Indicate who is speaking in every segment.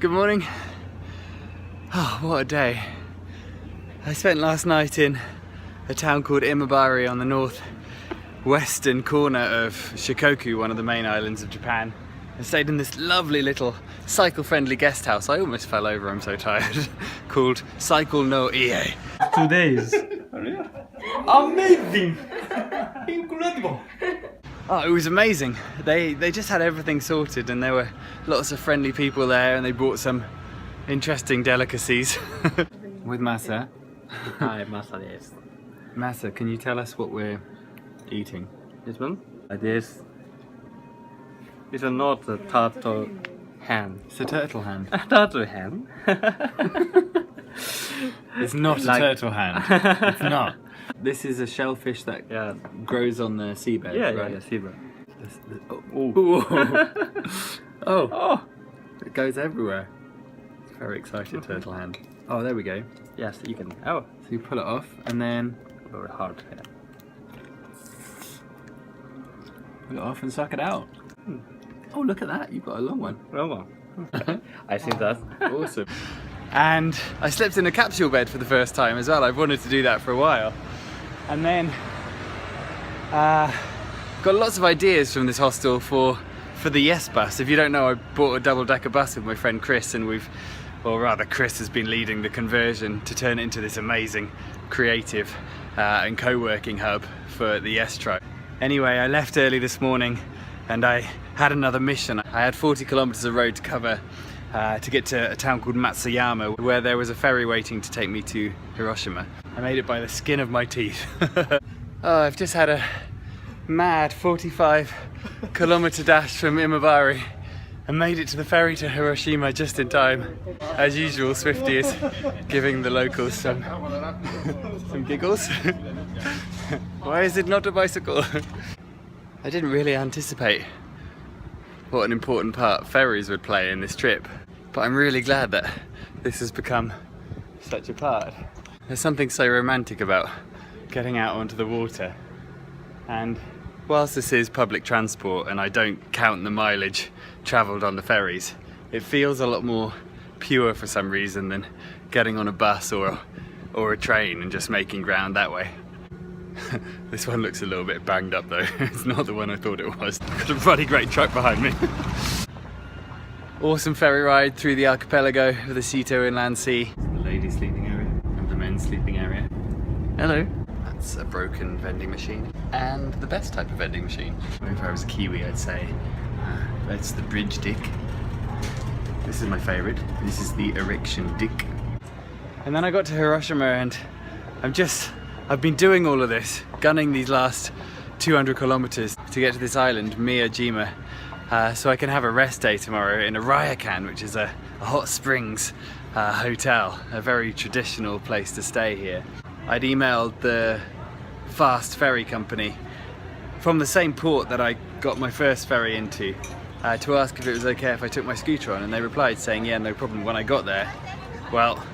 Speaker 1: Good morning. Oh, what a day. I spent last night in a town called Imabari on the northwestern corner of Shikoku, one of the main islands of Japan. I stayed in this lovely little cycle-friendly guest house. I almost fell over, I'm so tired. Called Cycle no Ie.
Speaker 2: 2 days. Amazing! Incredible!
Speaker 1: Oh, it was amazing. They just had everything sorted, and there were lots of friendly people there, and they brought some interesting delicacies. With Masa.
Speaker 2: Hi, Masa desu.
Speaker 1: Masa, can you tell us what we're eating?
Speaker 2: This one? This is not a turtle hand.
Speaker 1: It's a turtle hand.
Speaker 2: A turtle hand?
Speaker 1: It's not a turtle hand. It's not. This is a shellfish that grows on the seabed, right?
Speaker 2: Yeah, seabed.
Speaker 1: Oh, it goes everywhere. It's very excited, turtle hand. Oh, there we go.
Speaker 2: Yes, you can. Oh,
Speaker 1: so you pull it off and then
Speaker 2: very hard. Yeah.
Speaker 1: pull it off and suck it out. Oh, look at that! You've got a long one.
Speaker 2: Long one. I think that's
Speaker 1: awesome. And I slept in a capsule bed for the first time as well. I've wanted to do that for a while. And then got lots of ideas from this hostel for the Yes bus. If you don't know, I bought a double-decker bus with my friend Chris, and Chris has been leading the conversion to turn it into this amazing creative and co-working hub for the Yes tribe. Anyway, I left early this morning and I had another mission. I had 40 kilometers of road to cover to get to a town called Matsuyama, where there was a ferry waiting to take me to Hiroshima. I made it by the skin of my teeth. Oh, I've just had a mad 45 kilometer dash from Imabari and made it to the ferry to Hiroshima just in time. As usual, Swifty is giving the locals some giggles. Why is it not a bicycle? I didn't really anticipate what an important part ferries would play in this trip, but I'm really glad that this has become such a part. There's something so romantic about getting out onto the water, and whilst this is public transport and I don't count the mileage travelled on the ferries, it feels a lot more pure for some reason than getting on a bus or a train and just making ground that way. This one looks a little bit banged up though. It's not the one I thought it was. Got a bloody great truck behind me. Awesome ferry ride through the archipelago of the Sito Inland Sea. The ladies' sleeping area and the men's sleeping area. Hello. That's a broken vending machine, and the best type of vending machine. If I was a Kiwi, I'd say that's the bridge dick. This is my favourite. This is the Erection dick. And then I got to Hiroshima, and I've been doing all of this, gunning these last 200 kilometers to get to this island, Miyajima, so I can have a rest day tomorrow in a ryokan, which is a hot springs hotel, a very traditional place to stay here. I'd emailed the fast ferry company from the same port that I got my first ferry into to ask if it was okay if I took my scooter on, and they replied saying yeah, no problem. When I got there, well,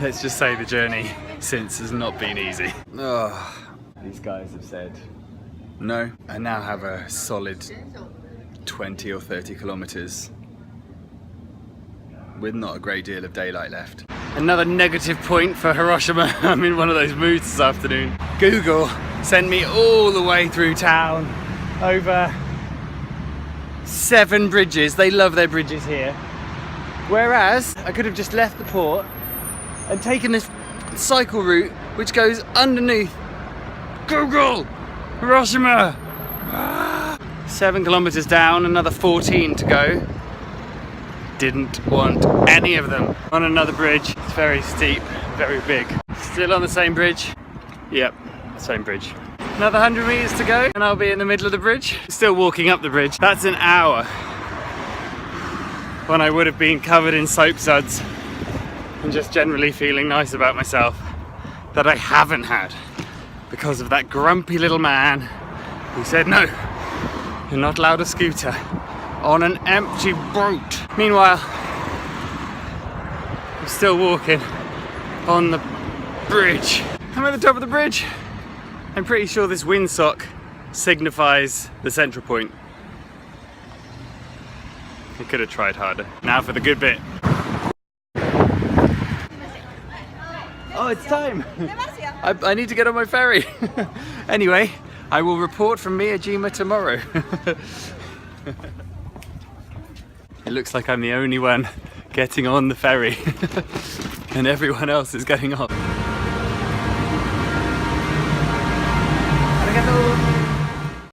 Speaker 1: let's just say the journey since has not been easy. Oh, these guys have said no. I now have a solid 20 or 30 kilometers with not a great deal of daylight left. Another negative point for Hiroshima. I'm in one of those moods this afternoon. Google sent me all the way through town, over 7 bridges. They love their bridges here. Whereas I could have just left the port and taken this cycle route which goes underneath. Google! Hiroshima! 7 kilometers down, another 14 to go. Didn't want any of them. On another bridge. It's very steep, very big. Still on the same bridge. Yep, same bridge. Another 100 meters to go and I'll be in the middle of the bridge. Still walking up the bridge. That's an hour when I would have been covered in soap suds and just generally feeling nice about myself, that I haven't had because of that grumpy little man who said no, you're not allowed a scooter on an empty boat. Meanwhile, I'm still walking on the bridge. I'm at the top of the bridge. I'm pretty sure this windsock signifies the central point. I could have tried harder. Now for the good bit. Oh, it's time! I need to get on my ferry. Anyway, I will report from Miyajima tomorrow. It looks like I'm the only one getting on the ferry and everyone else is getting off. Arigato!